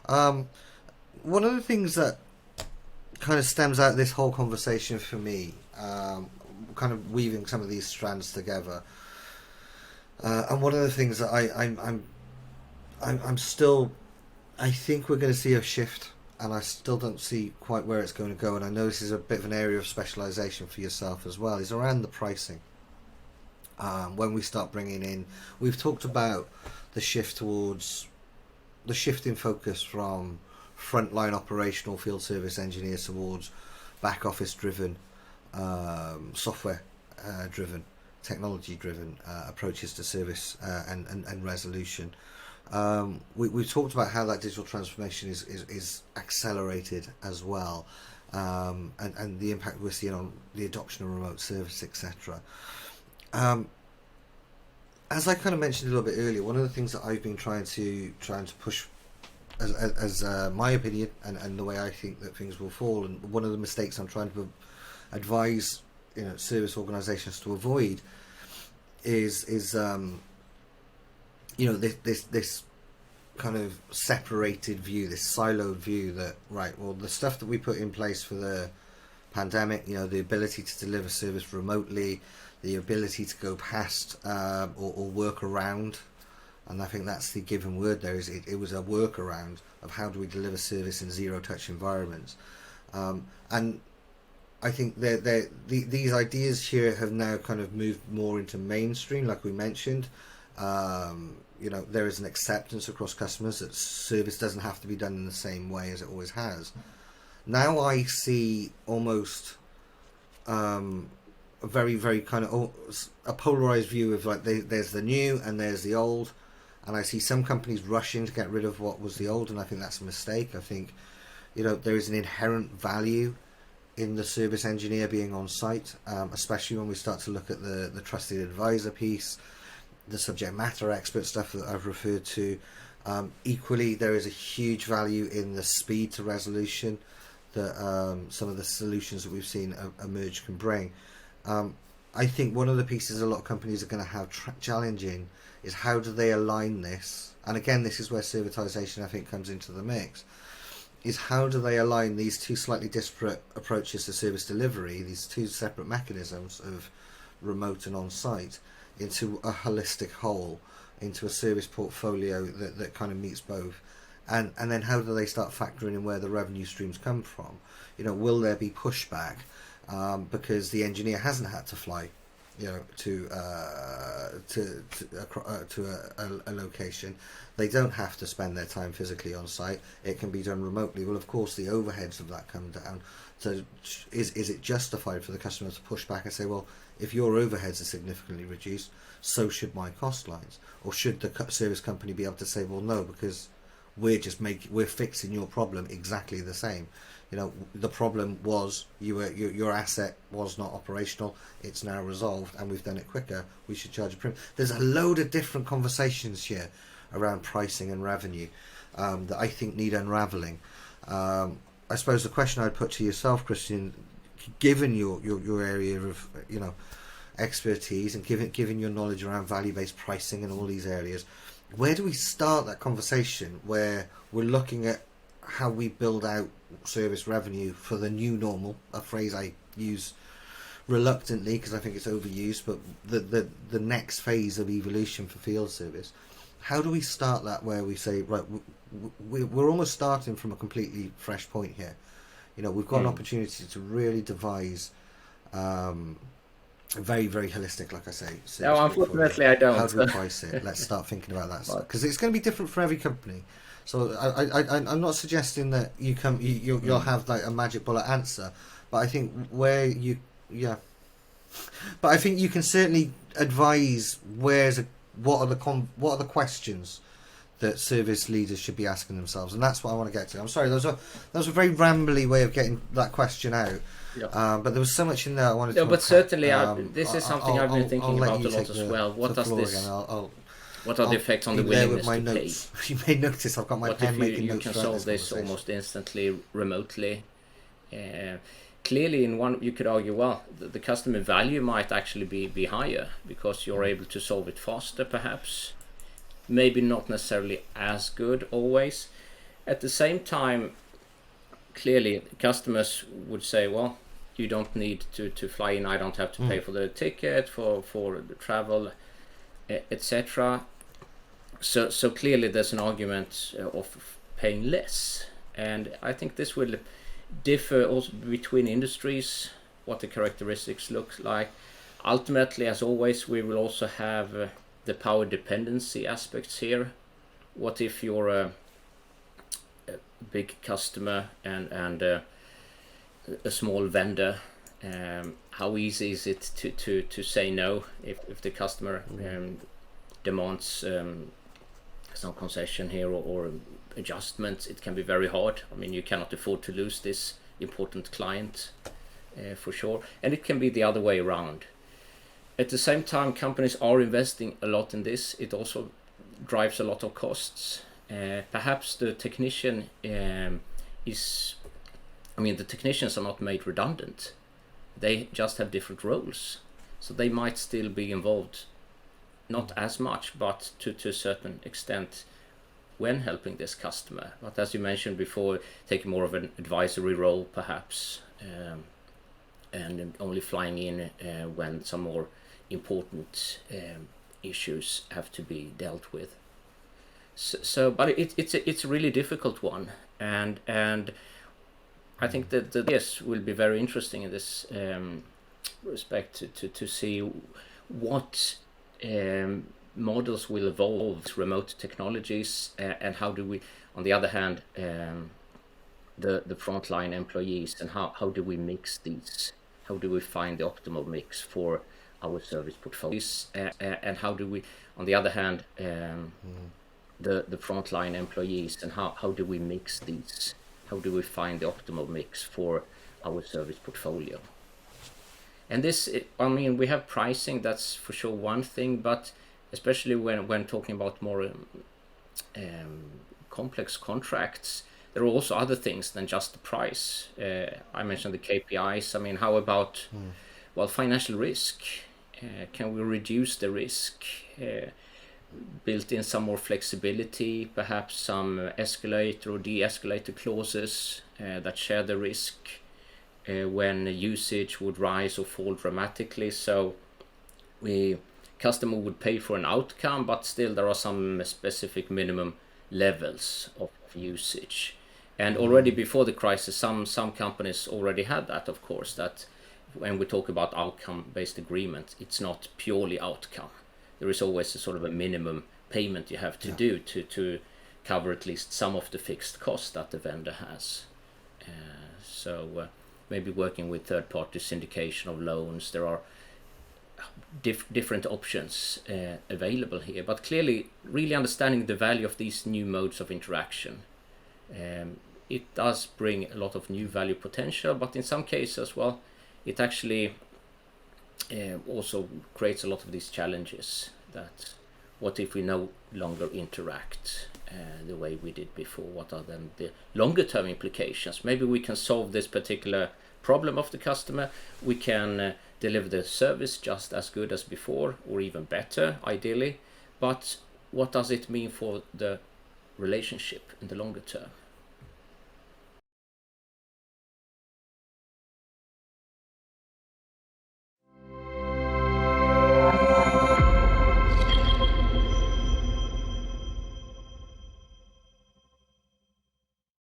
One of the things that kind of stems out this whole conversation for me, kind of weaving some of these strands together, and one of the things that I'm still, I think we're going to see a shift, and I still don't see quite where it's going to go. And I know this is a bit of an area of specialization for yourself as well. Is around the pricing. When we start bringing in, we've talked about the shift towards the shift in focus from frontline operational field service engineers towards back office driven, software driven, technology driven approaches to service and resolution. We've talked about how that digital transformation is accelerated as well, and the impact we're seeing on the adoption of remote service, etc. As I kind of mentioned a little bit earlier, one of the things that I've been trying to push as my opinion and the way I think that things will fall, and one of the mistakes I'm trying to advise service organisations to avoid is this kind of separated view, this siloed view that, right, well, the stuff that we put in place for the pandemic, the ability to deliver service remotely, the ability to go past or work around, and I think that's the given word there, is it was a workaround of how do we deliver service in zero touch environments, and I think these ideas here have now kind of moved more into mainstream, like we mentioned. There is an acceptance across customers that service doesn't have to be done in the same way as it always has. Now I see almost a very, very kind of a polarized view of like there's the new and there's the old, and I see some companies rushing to get rid of what was the old, and I think that's a mistake. I think there is an inherent value in the service engineer being on site, especially when we start to look at the trusted advisor piece, the subject matter expert stuff that I've referred to. Equally, there is a huge value in the speed to resolution that some of the solutions that we've seen emerge can bring. I think one of the pieces a lot of companies are going to have challenging is how do they align this, and again this is where servitization I think comes into the mix, is how do they align these two slightly disparate approaches to service delivery, these two separate mechanisms of remote and on-site, into a holistic whole, into a service portfolio that kind of meets both, and then how do they start factoring in where the revenue streams come from? Will there be pushback because the engineer hasn't had to fly to a location? They don't have to spend their time physically on site. It can be done remotely. Well, of course, the overheads of that come down. So is it justified for the customer to push back and say, well, if your overheads are significantly reduced, so should my cost lines? Or should the service company be able to say, well, no, because we're fixing your problem exactly the same. The problem was your asset was not operational. It's now resolved, and we've done it quicker. We should charge a premium. There's a load of different conversations here around pricing and revenue that I think need unraveling. I suppose the question I'd put to yourself, Christian, given your area of expertise and given your knowledge around value-based pricing and all these areas, where do we start that conversation where we're looking at how we build out service revenue for the new normal, a phrase I use reluctantly because I think it's overused, but the next phase of evolution for field service? How do we start that where we say, right, we're almost starting from a completely fresh point here? We've got an opportunity to really devise a very, very holistic, like I say. No, unfortunately, I don't. How do we price it? Let's start thinking about that, because it's going to be different for every company. So I'm not suggesting that you'll have like a magic bullet answer, but I think but I think you can certainly advise what are the questions that service leaders should be asking themselves, and that's what I want to get to. I'm sorry, that was a very rambly way of getting that question out. Yep. But there was so much in there I wanted to. But certainly, this is something I've been thinking about a lot as well. What does this? What are the effects on the willingness to pay? You may notice I've got my pen making notes. You can solve this almost instantly, remotely. Clearly, in one, you could argue, well, the customer value might actually be higher because you're able to solve it faster, perhaps. Maybe not necessarily as good always. At the same time, clearly customers would say, well, you don't need to fly in, I don't have to pay for the ticket, for the travel, etc. So clearly there's an argument of paying less, and I think this will differ also between industries, what the characteristics look like. Ultimately, as always, we will also have the power dependency aspects here. What if you're a big customer and a small vendor? How easy is it to say no if the customer demands some concession here or adjustments? It can be very hard. I mean, you cannot afford to lose this important client for sure, and it can be the other way around. At the same time, companies are investing a lot in this. It also drives a lot of costs. Perhaps the technician the technicians are not made redundant. They just have different roles. So they might still be involved, not as much, but to a certain extent when helping this customer. But as you mentioned before, taking more of an advisory role perhaps, and only flying in when some more important issues have to be dealt with. But it's a really difficult one, and I think that yes will be very interesting in this respect to see what models will evolve, remote technologies, and how do we, on the other hand, the frontline employees, and how do we mix these? How do we find the optimal mix for our service portfolios, and how do we, on the other hand, the frontline employees, and how do we mix these? How do we find the optimal mix for our service portfolio? And this, we have pricing, that's for sure one thing, but especially when talking about more complex contracts, there are also other things than just the price. I mentioned the KPIs. I mean, how about financial risk? Can we reduce the risk? Built in some more flexibility, perhaps some escalator or de-escalator clauses that share the risk when usage would rise or fall dramatically. So customer would pay for an outcome, but still there are some specific minimum levels of usage. And already before the crisis, some companies already had that, of course, that when we talk about outcome-based agreement, it's not purely outcome. There is always a sort of a minimum payment you have to do to cover at least some of the fixed costs that the vendor has. So maybe working with third-party syndication of loans, there are different options available here. But clearly, really understanding the value of these new modes of interaction, it does bring a lot of new value potential, but in some cases, well, it actually also creates a lot of these challenges. That what if we no longer interact the way we did before? What are then the longer term implications? Maybe we can solve this particular problem of the customer. We can deliver the service just as good as before, or even better, ideally. But what does it mean for the relationship in the longer term?